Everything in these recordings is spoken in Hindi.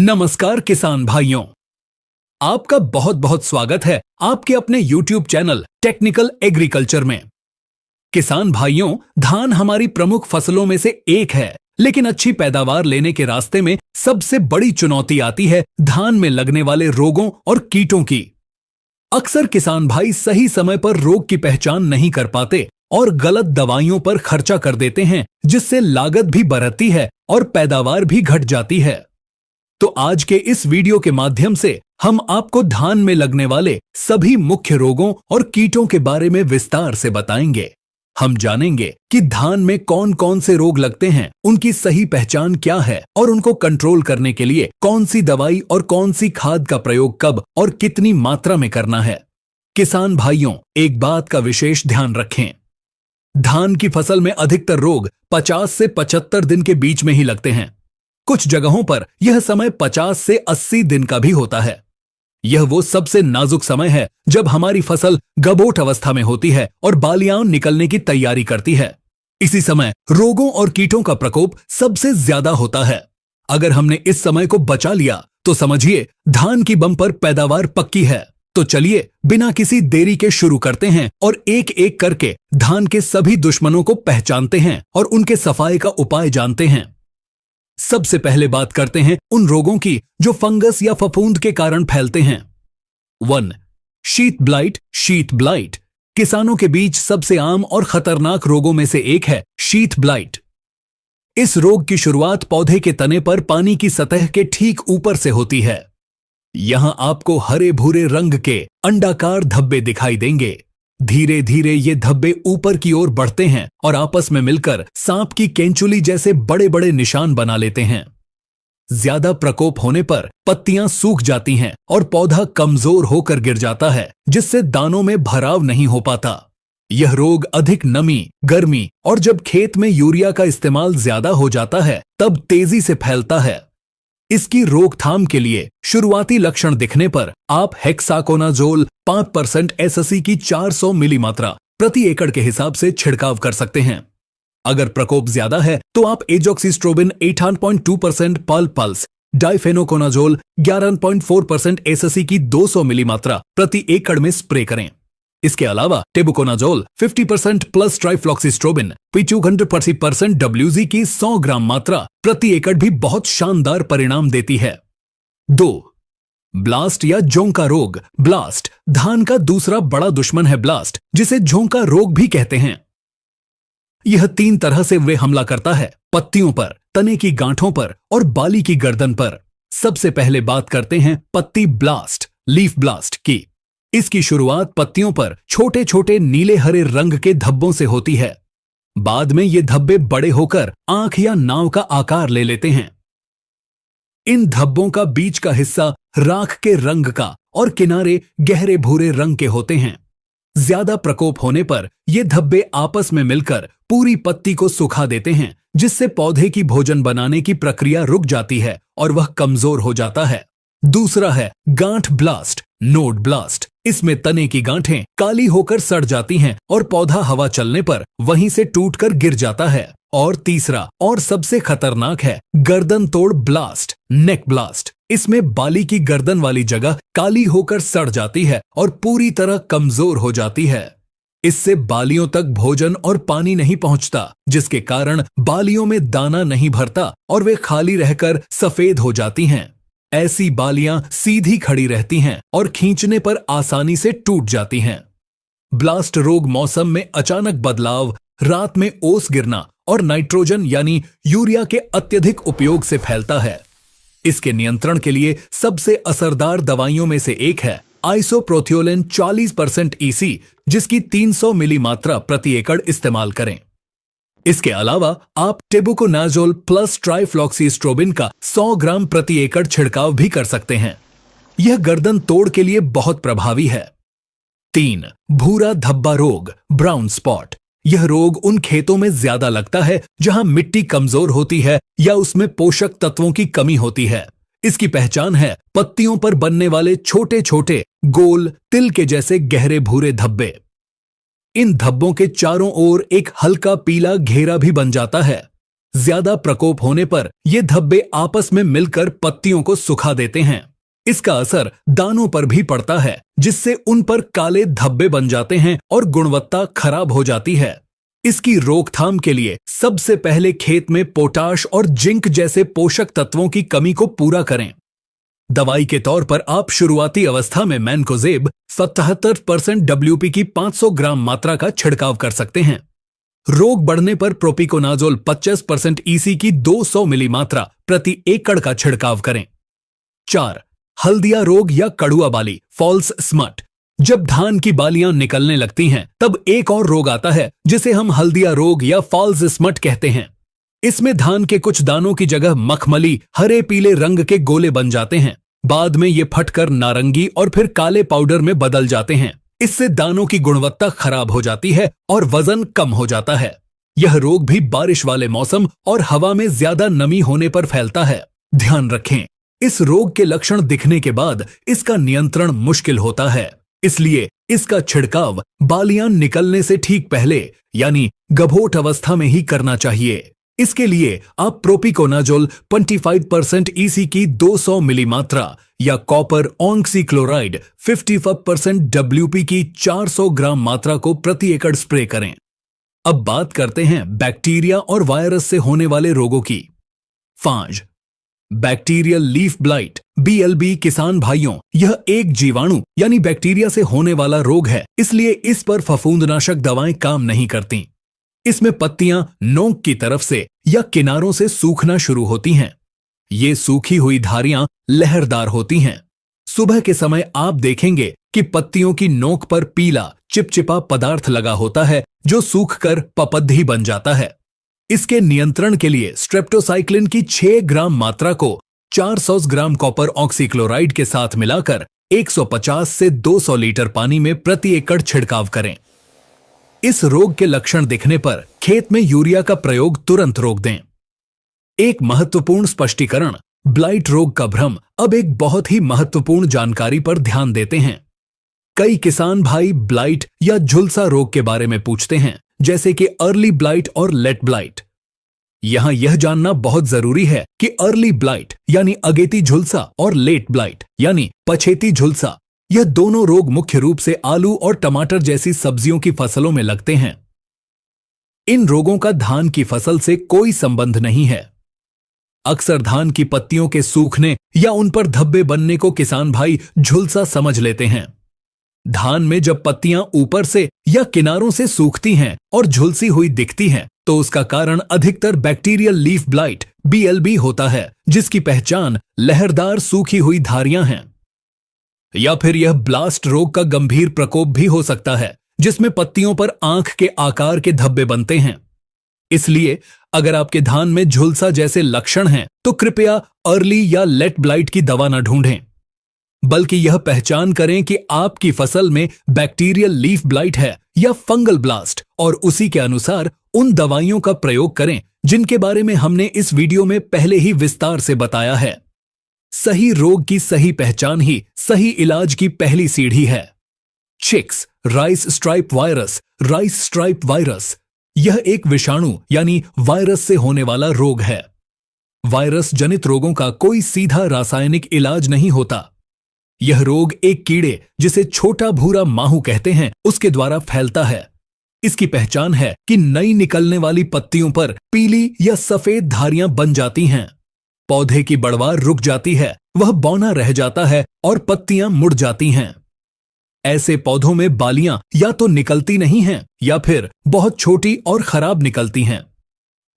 नमस्कार किसान भाइयों, आपका बहुत बहुत स्वागत है आपके अपने YouTube चैनल टेक्निकल एग्रीकल्चर में। किसान भाइयों, धान हमारी प्रमुख फसलों में से एक है, लेकिन अच्छी पैदावार लेने के रास्ते में सबसे बड़ी चुनौती आती है धान में लगने वाले रोगों और कीटों की। अक्सर किसान भाई सही समय पर रोग की पहचान नहीं कर पाते और गलत दवाइयों पर खर्चा कर देते हैं, जिससे लागत भी बढ़ती है और पैदावार भी घट जाती है। तो आज के इस वीडियो के माध्यम से हम आपको धान में लगने वाले सभी मुख्य रोगों और कीटों के बारे में विस्तार से बताएंगे। हम जानेंगे कि धान में कौन कौन से रोग लगते हैं, उनकी सही पहचान क्या है और उनको कंट्रोल करने के लिए कौन सी दवाई और कौन सी खाद का प्रयोग कब और कितनी मात्रा में करना है। किसान भाइयों, एक बात का विशेष ध्यान रखें। धान की फसल में अधिकतर रोग 50 से 75 दिन के बीच में ही लगते हैं। कुछ जगहों पर यह समय 50 से 80 दिन का भी होता है। यह वो सबसे नाजुक समय है जब हमारी फसल गबोट अवस्था में होती है और बालियां निकलने की तैयारी करती है। इसी समय रोगों और कीटों का प्रकोप सबसे ज्यादा होता है। अगर हमने इस समय को बचा लिया तो समझिए धान की बम्पर पैदावार पक्की है। तो चलिए बिना किसी देरी के शुरू करते हैं और एक एक करके धान के सभी दुश्मनों को पहचानते हैं और उनके सफाई का उपाय जानते हैं। सबसे पहले बात करते हैं उन रोगों की जो फंगस या फफूंद के कारण फैलते हैं। 1. शीत ब्लाइट। शीत ब्लाइट किसानों के बीच सबसे आम और खतरनाक रोगों में से एक है शीत ब्लाइट। इस रोग की शुरुआत पौधे के तने पर पानी की सतह के ठीक ऊपर से होती है। यहां आपको हरे भूरे रंग के अंडाकार धब्बे दिखाई देंगे। धीरे धीरे ये धब्बे ऊपर की ओर बढ़ते हैं और आपस में मिलकर सांप की केंचुली जैसे बड़े बड़े निशान बना लेते हैं। ज्यादा प्रकोप होने पर पत्तियां सूख जाती हैं और पौधा कमजोर होकर गिर जाता है, जिससे दानों में भराव नहीं हो पाता। यह रोग अधिक नमी, गर्मी और जब खेत में यूरिया का इस्तेमाल ज्यादा हो जाता है तब तेजी से फैलता है। इसकी रोकथाम के लिए शुरुआती लक्षण दिखने पर आप हेक्साकोनाजोल 5% एसएससी की 400 मिली मात्रा प्रति एकड़ के हिसाब से छिड़काव कर सकते हैं। अगर प्रकोप ज्यादा है तो आप एजॉक्सिस्ट्रोबिन 18.2% पर्ल पल्स, डाइफेनोकोनाजोल 11.4% एसएससी की 200 मिली मात्रा प्रति एकड़ में स्प्रे करें। इसके अलावा टेबुकोनाजोल 50% प्लस ट्राइफ्लॉक्सिस्ट्रोबिन 250% डब्ल्यूजी की 100 ग्राम मात्रा प्रति एकड़ भी बहुत शानदार परिणाम देती है। 2. ब्लास्ट या झोंका रोग। ब्लास्ट धान का दूसरा बड़ा दुश्मन है। ब्लास्ट, जिसे झोंका रोग भी कहते हैं, यह 3 तरह से वे हमला करता है: पत्तियों पर, तने की गांठों पर और बाली की गर्दन पर। सबसे पहले बात करते हैं पत्ती ब्लास्ट, लीफ ब्लास्ट की। इसकी शुरुआत पत्तियों पर छोटे छोटे नीले हरे रंग के धब्बों से होती है। बाद में ये धब्बे बड़े होकर आंख या नाव का आकार ले लेते हैं। इन धब्बों का बीच का हिस्सा राख के रंग का और किनारे गहरे भूरे रंग के होते हैं। ज्यादा प्रकोप होने पर ये धब्बे आपस में मिलकर पूरी पत्ती को सुखा देते हैं, जिससे पौधे की भोजन बनाने की प्रक्रिया रुक जाती है और वह कमजोर हो जाता है। दूसरा है गांठ ब्लास्ट, नोड ब्लास्ट। इसमें तने की गांठें काली होकर सड़ जाती हैं और पौधा हवा चलने पर वहीं से टूटकर गिर जाता है। और तीसरा और सबसे खतरनाक है गर्दन तोड़ ब्लास्ट, नेक ब्लास्ट। इसमें बाली की गर्दन वाली जगह काली होकर सड़ जाती है और पूरी तरह कमजोर हो जाती है। इससे बालियों तक भोजन और पानी नहीं पहुंचता, जिसके कारण बालियों में दाना नहीं भरता और वे खाली रहकर सफेद हो जाती हैं। ऐसी बालियां सीधी खड़ी रहती हैं और खींचने पर आसानी से टूट जाती हैं। ब्लास्ट रोग मौसम में अचानक बदलाव, रात में ओस गिरना और नाइट्रोजन यानी यूरिया के अत्यधिक उपयोग से फैलता है। इसके नियंत्रण के लिए सबसे असरदार दवाइयों में से एक है आइसोप्रोथियोलिन 40% ईसी, जिसकी 300 मिली मात्रा प्रति एकड़ इस्तेमाल करें। इसके अलावा आप टेबुकोनाजोल प्लस ट्राइफ्लॉक्सिस्ट्रोबिन का 100 ग्राम प्रति एकड़ छिड़काव भी कर सकते हैं। यह गर्दन तोड़ के लिए बहुत प्रभावी है। 3. भूरा धब्बा रोग, ब्राउन स्पॉट। यह रोग उन खेतों में ज्यादा लगता है जहां मिट्टी कमजोर होती है या उसमें पोषक तत्वों की कमी होती है। इसकी पहचान है पत्तियों पर बनने वाले छोटे छोटे गोल तिल के जैसे गहरे भूरे धब्बे। इन धब्बों के चारों ओर एक हल्का पीला घेरा भी बन जाता है। ज्यादा प्रकोप होने पर ये धब्बे आपस में मिलकर पत्तियों को सुखा देते हैं। इसका असर दानों पर भी पड़ता है, जिससे उन पर काले धब्बे बन जाते हैं और गुणवत्ता खराब हो जाती है। इसकी रोकथाम के लिए सबसे पहले खेत में पोटाश और जिंक जैसे पोषक तत्वों की कमी को पूरा करें। दवाई के तौर पर आप शुरुआती अवस्था में मैनकोजेब 77% WP की 500 ग्राम मात्रा का छिड़काव कर सकते हैं। रोग बढ़ने पर प्रोपिकोनाजोल 25% EC की 200 मिली मात्रा प्रति एकड़ का छिड़काव करें। 4. हल्दिया रोग या कड़ुआ बाली, फॉल्स स्मट। जब धान की बालियां निकलने लगती हैं, तब एक और रोग आता है जिसे हम हल्दिया रोग या फॉल्स स्मट कहते हैं। इसमें धान के कुछ दानों की जगह मखमली हरे पीले रंग के गोले बन जाते हैं। बाद में ये फटकर नारंगी और फिर काले पाउडर में बदल जाते हैं। इससे दानों की गुणवत्ता खराब हो जाती है और वजन कम हो जाता है। यह रोग भी बारिश वाले मौसम और हवा में ज्यादा नमी होने पर फैलता है। ध्यान रखें, इस रोग के लक्षण दिखने के बाद इसका नियंत्रण मुश्किल होता है, इसलिए इसका छिड़काव बालियां निकलने से ठीक पहले यानी गभोट अवस्था में ही करना चाहिए। इसके लिए आप प्रोपिकोनाजोल 25% EC की 200 मिली मात्रा या कॉपर ऑक्सीक्लोराइड 55% WP की 400 ग्राम मात्रा को प्रति एकड़ स्प्रे करें। अब बात करते हैं बैक्टीरिया और वायरस से होने वाले रोगों की। 5. Bacterial leaf blight BLB। किसान भाइयों, यह एक जीवाणु यानी बैक्टीरिया से होने वाला रोग है, इसलिए इस पर फफूंदनाशक दवाएं काम नहीं करती। इसमें पत्तियां नोक की तरफ से या किनारों से सूखना शुरू होती हैं। ये सूखी हुई धारियां लहरदार होती हैं। सुबह के समय आप देखेंगे कि पत्तियों की नोक पर पीला चिपचिपा पदार्थ लगा होता है, जो सूखकर पपद्धी बन जाता है। इसके नियंत्रण के लिए स्ट्रेप्टोसाइक्लिन की 6 ग्राम मात्रा को 400 ग्राम कॉपर ऑक्सीक्लोराइड के साथ मिलाकर 150 से 200 लीटर पानी में प्रति एकड़ छिड़काव करें। इस रोग के लक्षण दिखने पर खेत में यूरिया का प्रयोग तुरंत रोक दें। एक महत्वपूर्ण स्पष्टीकरण, ब्लाइट रोग का भ्रम। अब एक बहुत ही महत्वपूर्ण जानकारी पर ध्यान देते हैं। कई किसान भाई ब्लाइट या झुलसा रोग के बारे में पूछते हैं, जैसे कि अर्ली ब्लाइट और लेट ब्लाइट। यहां यह जानना बहुत जरूरी है कि अर्ली ब्लाइट यानी अगेती झुलसा और लेट ब्लाइट यानी पछेती झुलसा, यह दोनों रोग मुख्य रूप से आलू और टमाटर जैसी सब्जियों की फसलों में लगते हैं। इन रोगों का धान की फसल से कोई संबंध नहीं है। अक्सर धान की पत्तियों के सूखने या उन पर धब्बे बनने को किसान भाई झुलसा समझ लेते हैं। धान में जब पत्तियां ऊपर से या किनारों से सूखती हैं और झुलसी हुई दिखती हैं, तो उसका कारण अधिकतर बैक्टीरियल लीफ ब्लाइट BLB होता है, जिसकी पहचान लहरदार सूखी हुई धारियां हैं। या फिर यह ब्लास्ट रोग का गंभीर प्रकोप भी हो सकता है, जिसमें पत्तियों पर आंख के आकार के धब्बे बनते हैं। इसलिए अगर आपके धान में झुलसा जैसे लक्षण हैं, तो कृपया अर्ली या लेट ब्लाइट की दवा न ढूंढें, बल्कि यह पहचान करें कि आपकी फसल में बैक्टीरियल लीफ ब्लाइट है या फंगल ब्लास्ट, और उसी के अनुसार उन दवाइयों का प्रयोग करें जिनके बारे में हमने इस वीडियो में पहले ही विस्तार से बताया है। सही रोग की सही पहचान ही सही इलाज की पहली सीढ़ी है। चिक्स rice stripe virus. Rice stripe virus यह एक विषाणु यानी वायरस से होने वाला रोग है। वायरस जनित रोगों का कोई सीधा रासायनिक इलाज नहीं होता। यह रोग एक कीड़े, जिसे छोटा भूरा माहू कहते हैं, उसके द्वारा फैलता है। इसकी पहचान है कि नई निकलने वाली पत्तियों पर पीली या सफेद धारियां बन जाती हैं। पौधे की बढ़वार रुक जाती है, वह बौना रह जाता है और पत्तियां मुड़ जाती हैं। ऐसे पौधों में बालियां या तो निकलती नहीं हैं या फिर बहुत छोटी और खराब निकलती हैं।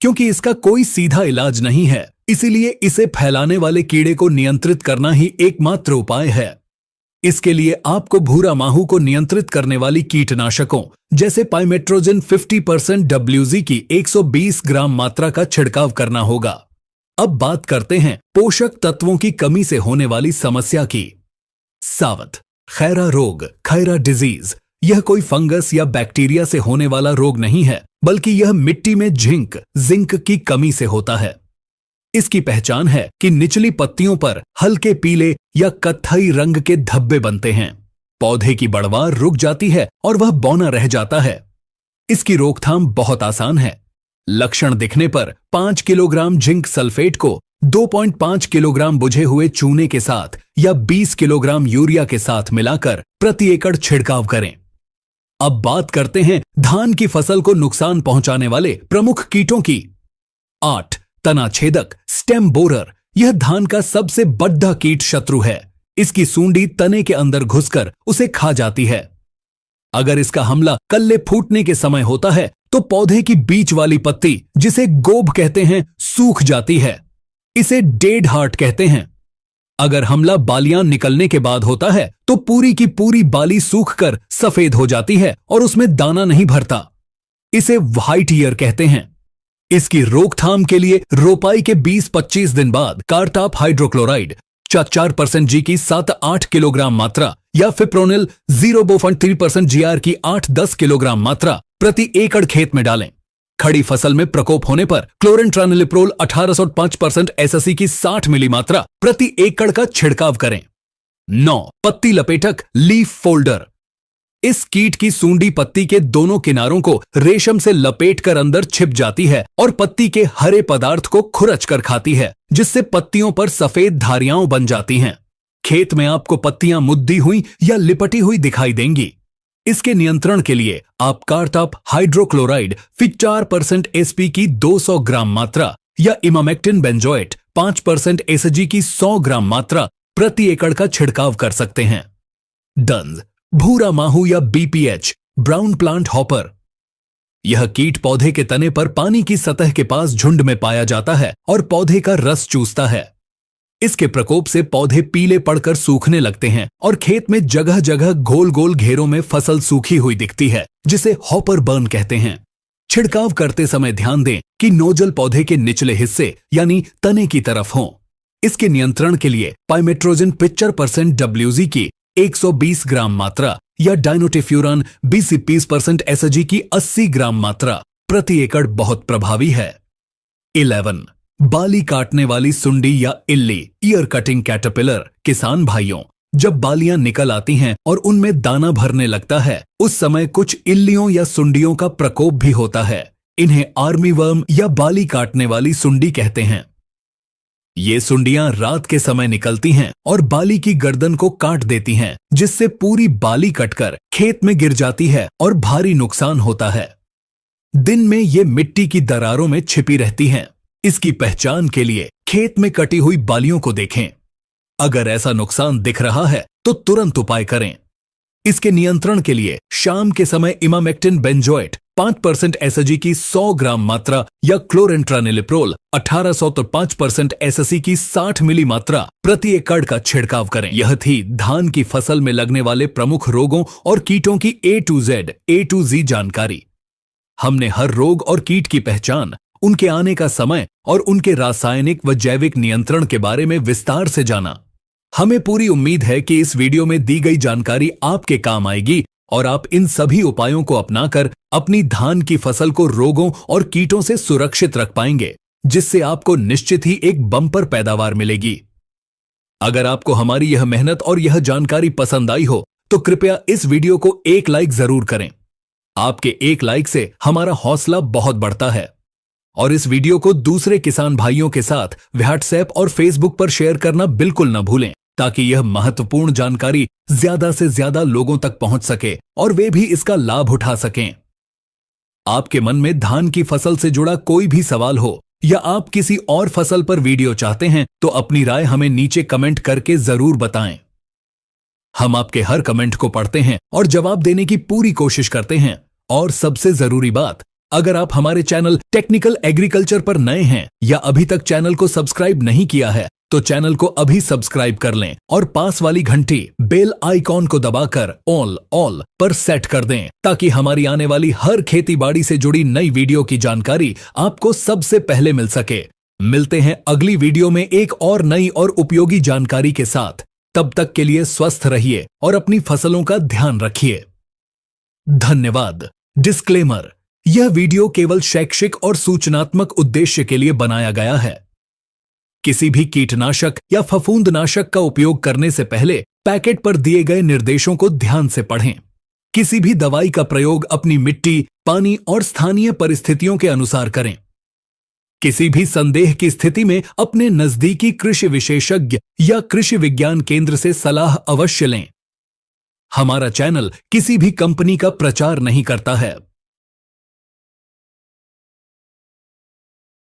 क्योंकि इसका कोई सीधा इलाज नहीं है, इसीलिए इसे फैलाने वाले कीड़े को नियंत्रित करना ही एकमात्र उपाय है। इसके लिए आपको भूरा माहू को नियंत्रित करने वाली कीटनाशकों जैसे पाइमेट्रोजिन 50% WZ की 120 ग्राम मात्रा का छिड़काव करना होगा। अब बात करते हैं पोषक तत्वों की कमी से होने वाली समस्या की। सावत खैरा रोग, खैरा डिजीज, यह कोई फंगस या बैक्टीरिया से होने वाला रोग नहीं है, बल्कि यह मिट्टी में जिंक की कमी से होता है। इसकी पहचान है कि निचली पत्तियों पर हल्के पीले या कत्थई रंग के धब्बे बनते हैं। पौधे की बढ़वार रुक जाती है और वह बौना रह जाता है। इसकी रोकथाम बहुत आसान है। लक्षण दिखने पर 5 किलोग्राम जिंक सल्फेट को 2.5 किलोग्राम बुझे हुए चूने के साथ या 20 किलोग्राम यूरिया के साथ मिलाकर प्रति एकड़ छिड़काव करें। अब बात करते हैं धान की फसल को नुकसान पहुंचाने वाले प्रमुख कीटों की। 8 तना छेदक स्टेम बोरर। यह धान का सबसे बड़ा कीट शत्रु है। इसकी सूंडी तने के अंदर घुसकर उसे खा जाती है। अगर इसका हमला कल्ले फूटने के समय होता है तो पौधे की बीच वाली पत्ती, जिसे गोब कहते हैं, सूख जाती है। इसे डेड हार्ट कहते हैं। अगर हमला बालियां निकलने के बाद होता है तो पूरी की पूरी बाली सूखकर सफेद हो जाती है और उसमें दाना नहीं भरता। इसे व्हाइट ईयर कहते हैं। इसकी रोकथाम के लिए रोपाई के 20-25 दिन बाद कारटाप हाइड्रोक्लोराइड 4% जी की 7-8 किलोग्राम मात्रा या फिप्रोनिल 0.3% GR की 8-10 किलोग्राम मात्रा प्रति एकड़ खेत में डालें। खड़ी फसल में प्रकोप होने पर क्लोरेंट्रानिलिप्रोल 1805% SSE की 60 मिली मात्रा प्रति एकड़ का छिड़काव करें। 9 पत्ती लपेटक लीफ फोल्डर। इस कीट की सूंडी पत्ती के दोनों किनारों को रेशम से लपेटकर अंदर छिप जाती है और पत्ती के हरे पदार्थ को खुरच कर खाती है, जिससे पत्तियों पर सफेद धारियां बन जाती हैं। खेत में आपको पत्तियां मुद्दी हुई या लिपटी हुई दिखाई देंगी। इसके नियंत्रण के लिए आप कारटाप हाइड्रोक्लोराइड 4% SP की 200 ग्राम मात्रा या इमामेक्टिन बेंजोएट 5% SG की 100 ग्राम मात्रा प्रति एकड़ का छिड़काव कर सकते हैं। डंज भूरा माहू या BPH ब्राउन प्लांट हॉपर। यह कीट पौधे के तने पर पानी की सतह के पास झुंड में पाया जाता है और पौधे का रस चूसता है। इसके प्रकोप से पौधे पीले पड़कर सूखने लगते हैं और खेत में जगह जगह गोल गोल घेरों में फसल सूखी हुई दिखती है, जिसे हॉपर बर्न कहते हैं। छिड़काव करते समय ध्यान दें कि नोजल पौधे के निचले हिस्से यानी तने की तरफ हो। इसके नियंत्रण के लिए पाइमेट्रोजिन 25% WZ की 120 ग्राम मात्रा या डाइनोटिफ्यूरान 20% SG की 80 ग्राम मात्रा प्रति एकड़ बहुत प्रभावी है। 11 बाली काटने वाली सुंडी या इल्ली ईयर कटिंग कैटरपिलर। किसान भाइयों, जब बालियां निकल आती हैं और उनमें दाना भरने लगता है, उस समय कुछ इल्लियों या सुंडियों का प्रकोप भी होता है। इन्हें आर्मी वर्म या बाली काटने वाली सुंडी कहते हैं। ये सुंडियां रात के समय निकलती हैं और बाली की गर्दन को काट देती हैं, जिससे पूरी बाली कटकर खेत में गिर जाती है और भारी नुकसान होता है। दिन में ये मिट्टी की दरारों में छिपी रहती हैं। इसकी पहचान के लिए खेत में कटी हुई बालियों को देखें। अगर ऐसा नुकसान दिख रहा है तो तुरंत उपाय करें। इसके नियंत्रण के लिए शाम के समय इमामेक्टिन बेंजोएट 5% SG की 100 ग्राम मात्रा या क्लोरेंट्रानिलिप्रोल 1805% SSE की 60 मिली मात्रा प्रति एकड़ का छिड़काव करें। यह थी धान की फसल में लगने वाले प्रमुख रोगों और कीटों की A to Z जानकारी। हमने हर रोग और कीट की पहचान, उनके आने का समय और उनके रासायनिक व जैविक नियंत्रण के बारे में विस्तार से जाना। हमें पूरी उम्मीद है कि इस वीडियो में दी गई जानकारी आपके काम आएगी और आप इन सभी उपायों को अपनाकर अपनी धान की फसल को रोगों और कीटों से सुरक्षित रख पाएंगे, जिससे आपको निश्चित ही एक बम्पर पैदावार मिलेगी। अगर आपको हमारी यह मेहनत और यह जानकारी पसंद आई हो तो कृपया इस वीडियो को एक लाइक जरूर करें। आपके एक लाइक से हमारा हौसला बहुत बढ़ता है। और इस वीडियो को दूसरे किसान भाइयों के साथ व्हाट्सएप और फेसबुक पर शेयर करना बिल्कुल न भूलें, ताकि यह महत्वपूर्ण जानकारी ज्यादा से ज्यादा लोगों तक पहुंच सके और वे भी इसका लाभ उठा सकें। आपके मन में धान की फसल से जुड़ा कोई भी सवाल हो या आप किसी और फसल पर वीडियो चाहते हैं तो अपनी राय हमें नीचे कमेंट करके जरूर बताएं। हम आपके हर कमेंट को पढ़ते हैं और जवाब देने की पूरी कोशिश करते हैं। और सबसे जरूरी बात, अगर आप हमारे चैनल टेक्निकल एग्रीकल्चर पर नए हैं या अभी तक चैनल को सब्सक्राइब नहीं किया है तो चैनल को अभी सब्सक्राइब कर लें और पास वाली घंटी बेल आइकॉन को दबाकर ऑल पर सेट कर दें, ताकि हमारी आने वाली हर खेती बाड़ी से जुड़ी नई वीडियो की जानकारी आपको सबसे पहले मिल सके। मिलते हैं अगली वीडियो में एक और नई और उपयोगी जानकारी के साथ। तब तक के लिए स्वस्थ रहिए और अपनी फसलों का ध्यान रखिए। धन्यवाद। डिस्क्लेमर: यह वीडियो केवल शैक्षिक और सूचनात्मक उद्देश्य के लिए बनाया गया है। किसी भी कीटनाशक या फफूंदनाशक का उपयोग करने से पहले पैकेट पर दिए गए निर्देशों को ध्यान से पढ़ें। किसी भी दवाई का प्रयोग अपनी मिट्टी, पानी और स्थानीय परिस्थितियों के अनुसार करें। किसी भी संदेह की स्थिति में अपने नजदीकी कृषि विशेषज्ञ या कृषि विज्ञान केंद्र से सलाह अवश्य लें। हमारा चैनल किसी भी कंपनी का प्रचार नहीं करता है।